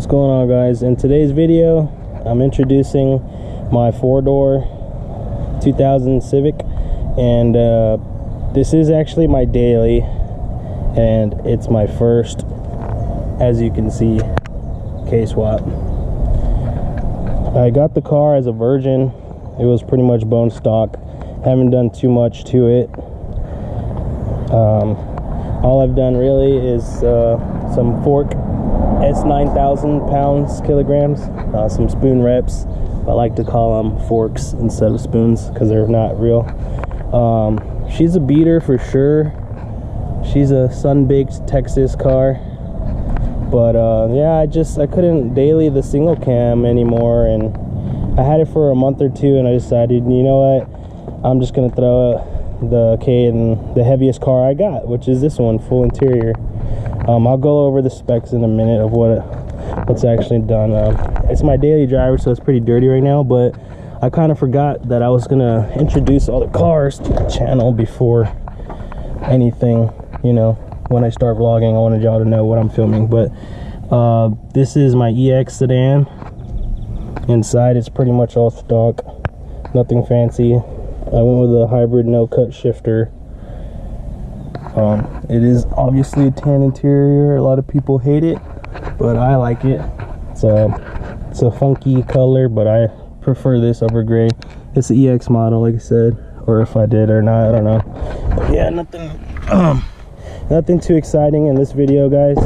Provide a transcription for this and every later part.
What's going on, guys? In today's video I'm introducing my 4-door 2000 Civic, and this is actually my daily, and it's my first, as you can see, K-swap. I got the car as a virgin. It was pretty much bone stock. Haven't done too much to it. All I've done really is some fork S9000 pounds, kilograms, some spoon reps. I like to call them forks instead of spoons because they're not real. She's a beater for sure. She's a sun-baked Texas car, but yeah, I couldn't daily the single cam anymore, and I had it for a month or two, and I decided, you know what, I'm just gonna throw the K in the heaviest car I got, which is this one, full interior. I'll go over the specs in a minute of what's actually done. It's my daily driver, so it's pretty dirty right now, but I kind of forgot that I was gonna introduce all the cars to the channel before anything. You know, when I start vlogging, I wanted y'all to know what I'm filming. But this is my EX sedan. Inside it's pretty much all stock, nothing fancy. I went with a hybrid no-cut shifter. It is obviously a tan interior. A lot of people hate it, but I like it. It's a funky color, but I prefer this over gray. It's the EX model, like I said, or if I did or not, I don't know. But yeah, nothing too exciting in this video, guys.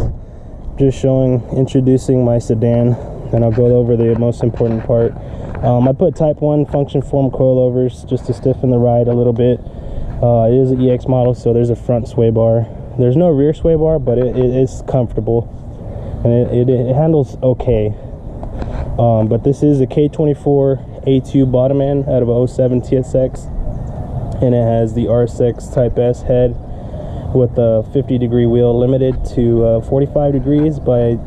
Just introducing my sedan, and I'll go over the most important part. I put type 1 function form coilovers just to stiffen the ride a little bit. It is an EX model, so there's a front sway bar. There's no rear sway bar, but it is comfortable, and it handles okay. But this is a K24A2 bottom end out of 07 TSX, and it has the R6 Type S head with a 50-degree wheel limited to 45 degrees via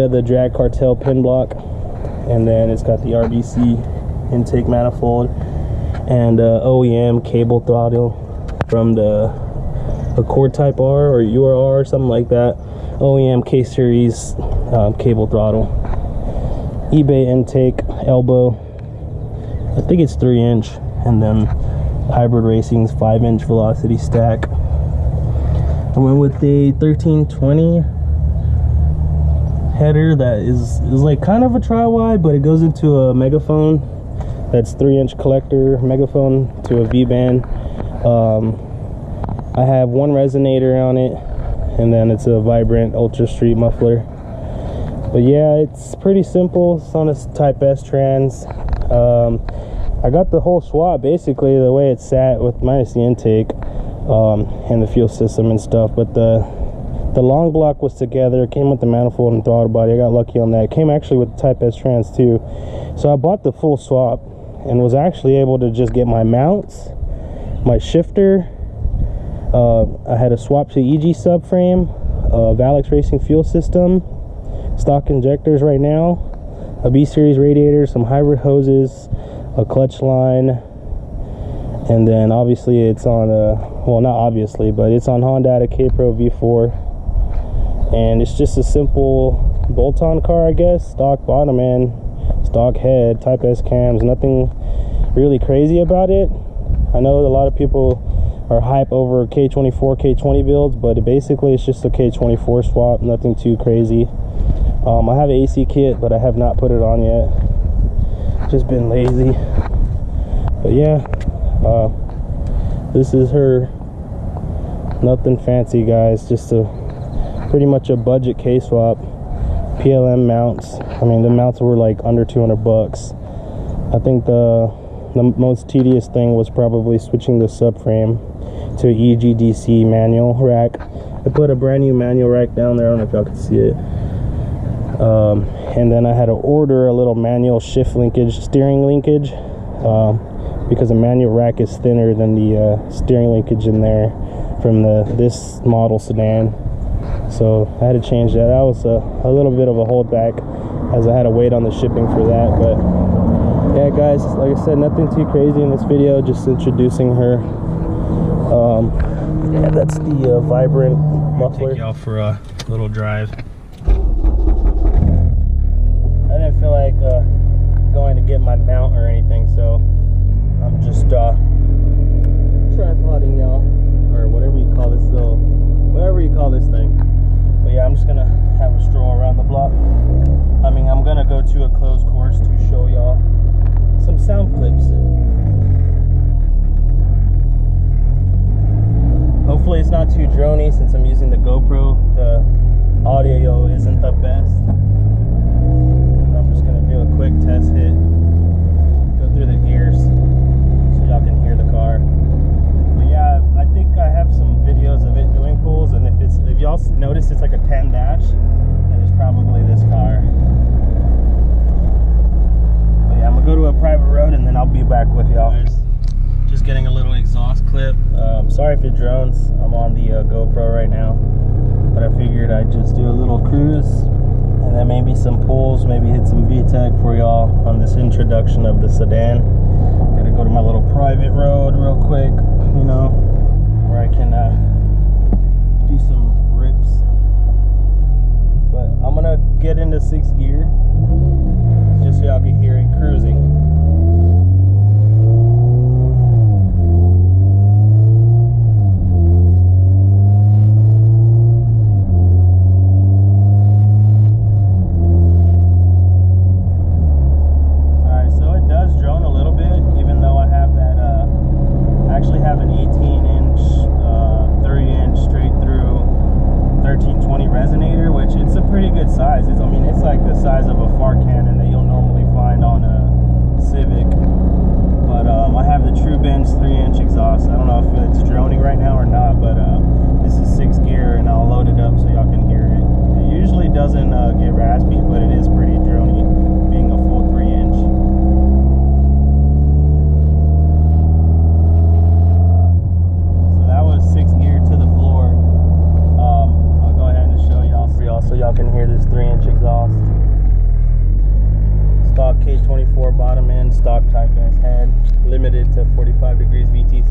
the Drag Cartel pin block. And then it's got the RBC intake manifold and OEM cable throttle from the Accord Type R or UR or something like that. OEM K-Series cable throttle. eBay intake elbow. I think it's 3-inch, and then Hybrid Racing's 5-inch velocity stack. I went with the 1320 header that is like kind of a tri-wide, but it goes into a megaphone. That's 3-inch collector megaphone to a V-band. I have one resonator on it, and then it's a Vibrant Ultra Street muffler. But yeah, it's pretty simple. It's on a Type S trans. I got the whole swap basically the way it's sat, with minus the intake and the fuel system and stuff, but the long block was together. It came with the manifold and throttle body. I got lucky on that. It came actually with the Type S trans too. So I bought the full swap and was actually able to just get my mounts, my shifter. I had a swap to EG subframe, Valix Racing fuel system, stock injectors right now, a B-series radiator, some hybrid hoses, a clutch line, and then obviously it's on well, not obviously, but it's on Honda K-Pro V4. And it's just a simple bolt-on car, I guess. Stock bottom end, stock head, Type S cams, nothing really crazy about it. I know a lot of people are hype over K24, K20 builds, but basically it's just a K24 swap, nothing too crazy. I have an AC kit, but I have not put it on yet. Just been lazy. But yeah, this is her. Nothing fancy, guys, just pretty much a budget K-swap. PLM mounts. I mean, the mounts were like under 200 bucks. I think the most tedious thing was probably switching the subframe to an EGDC manual rack. I put a brand new manual rack down there. I don't know if y'all can see it. And then I had to order a little manual shift linkage, steering linkage, because the manual rack is thinner than the steering linkage in there from this model sedan. So I had to change that. That was a little bit of a holdback, as I had to wait on the shipping for that. But yeah, guys, like I said, nothing too crazy in this video, just introducing her. Yeah, that's the Vibrant muffler. Take y'all for a little drive. back with y'all. Just getting a little exhaust clip. Sorry if it drones. I'm on the GoPro right now, but I figured I'd just do a little cruise and then maybe some pulls, maybe hit some VTEC for y'all on this introduction of the sedan. Gotta go to my little private road real quick, you know, where I can do some rips. But I'm gonna get into 6th gear just so y'all can hear it cruising. Size of a far cannon that you'll normally find on a Civic, but I have the true bench 3-inch exhaust. I don't know if it's droning right now or not, but this is 6th gear and I'll load it up so y'all can hear it. It usually doesn't get raspy, but it is pretty drony being a full 3-inch. So that was 6th gear to the floor. I'll go ahead and show y'all so y'all can hear this 3-inch exhaust. Stock K24 bottom end, stock Type S head, limited to 45 degrees VTC.